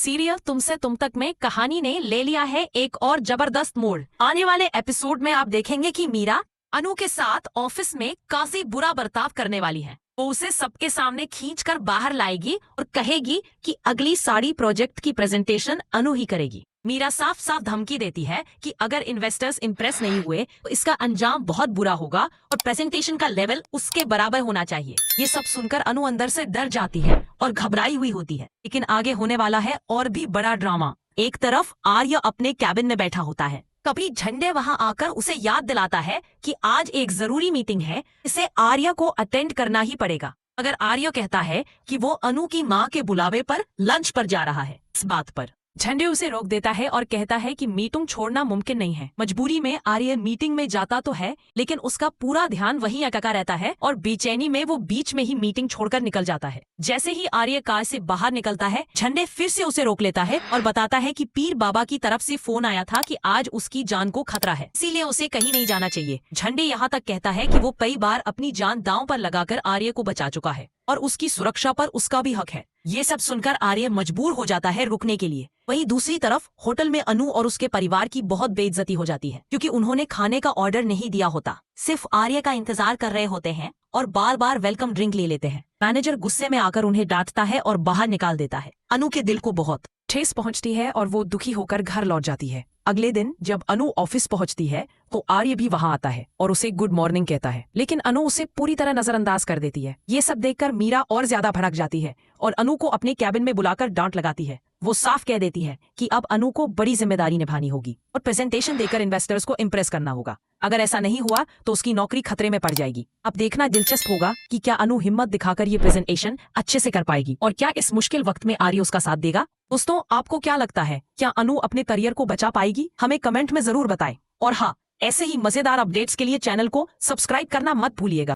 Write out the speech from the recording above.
Serial तुमसे तुम तक में कहानी ने ले लिया है एक और जबरदस्त मोड़। आने वाले एपिसोड में आप देखेंगे कि मीरा अनु के साथ ऑफिस में काफी बुरा बर्ताव करने वाली है। वो उसे सबके सामने खींचकर बाहर लाएगी और कहेगी कि अगली साड़ी प्रोजेक्ट की प्रेजेंटेशन अनु ही करेगी। मीरा साफ साफ धमकी देती है कि अगर इन्वेस्टर्स इंप्रेस नहीं हुए तो इसका अंजाम बहुत बुरा होगा और प्रेजेंटेशन का लेवल उसके बराबर होना चाहिए। ये सब सुनकर अनु अंदर से डर जाती है और घबराई हुई होती है। लेकिन आगे होने वाला है और भी बड़ा ड्रामा। एक तरफ आर्य अपने कैबिन में बैठा होता है, कभी झंडे वहां आकर उसे याद दिलाता है कि आज एक जरूरी मीटिंग है, इसे आर्य को अटेंड करना ही पड़ेगा। अगर आर्य कहता है कि वो अनु की माँ के बुलावे पर लंच पर जा रहा है, इस बात पर झंडे उसे रोक देता है और कहता है कि मीटिंग छोड़ना मुमकिन नहीं है। मजबूरी में आर्य मीटिंग में जाता तो है, लेकिन उसका पूरा ध्यान वहीं अटका रहता है और बेचैनी में वो बीच में ही मीटिंग छोड़कर निकल जाता है। जैसे ही आर्य कार से बाहर निकलता है, झंडे फिर से उसे रोक लेता है और बताता है कि पीर बाबा की तरफ से फोन आया था कि आज उसकी जान को खतरा है, इसीलिए उसे कहीं नहीं जाना चाहिए। झंडे यहाँ तक कहता है कि वो कई बार अपनी जान दांव पर लगाकर आर्य को बचा चुका है और उसकी सुरक्षा पर उसका भी हक है। ये सब सुनकर आर्य मजबूर हो जाता है रुकने के लिए। वहीं दूसरी तरफ होटल में अनु और उसके परिवार की बहुत बेइज्जती हो जाती है, क्योंकि उन्होंने खाने का ऑर्डर नहीं दिया होता, सिर्फ आर्य का इंतजार कर रहे होते हैं और बार बार वेलकम ड्रिंक ले लेते हैं। मैनेजर गुस्से में आकर उन्हें डांटता है और बाहर निकाल देता है। अनु के दिल को बहुत ठेस पहुंचती है और वो दुखी होकर घर लौट जाती है। अगले दिन जब अनु ऑफिस पहुंचती है तो आर्य भी वहां आता है और उसे गुड मॉर्निंग कहता है, लेकिन अनु उसे पूरी तरह नजरअंदाज कर देती है। ये सब देखकर मीरा और ज्यादा भड़क जाती है और अनु को अपने कैबिन में बुलाकर डांट लगाती है। वो साफ कह देती है कि अब अनु को बड़ी जिम्मेदारी निभानी होगी और प्रेजेंटेशन देकर इन्वेस्टर्स को इम्प्रेस करना होगा। अगर ऐसा नहीं हुआ तो उसकी नौकरी खतरे में पड़ जाएगी। अब देखना दिलचस्प होगा कि क्या अनु हिम्मत दिखाकर ये प्रेजेंटेशन अच्छे से कर पाएगी और क्या इस मुश्किल वक्त में आर्य उसका साथ देगा। दोस्तों, आपको क्या लगता है, क्या अनु अपने करियर को बचा पाएगी? हमें कमेंट में जरूर बताएं। और हाँ, ऐसे ही मजेदार अपडेट्स के लिए चैनल को सब्सक्राइब करना मत भूलिएगा।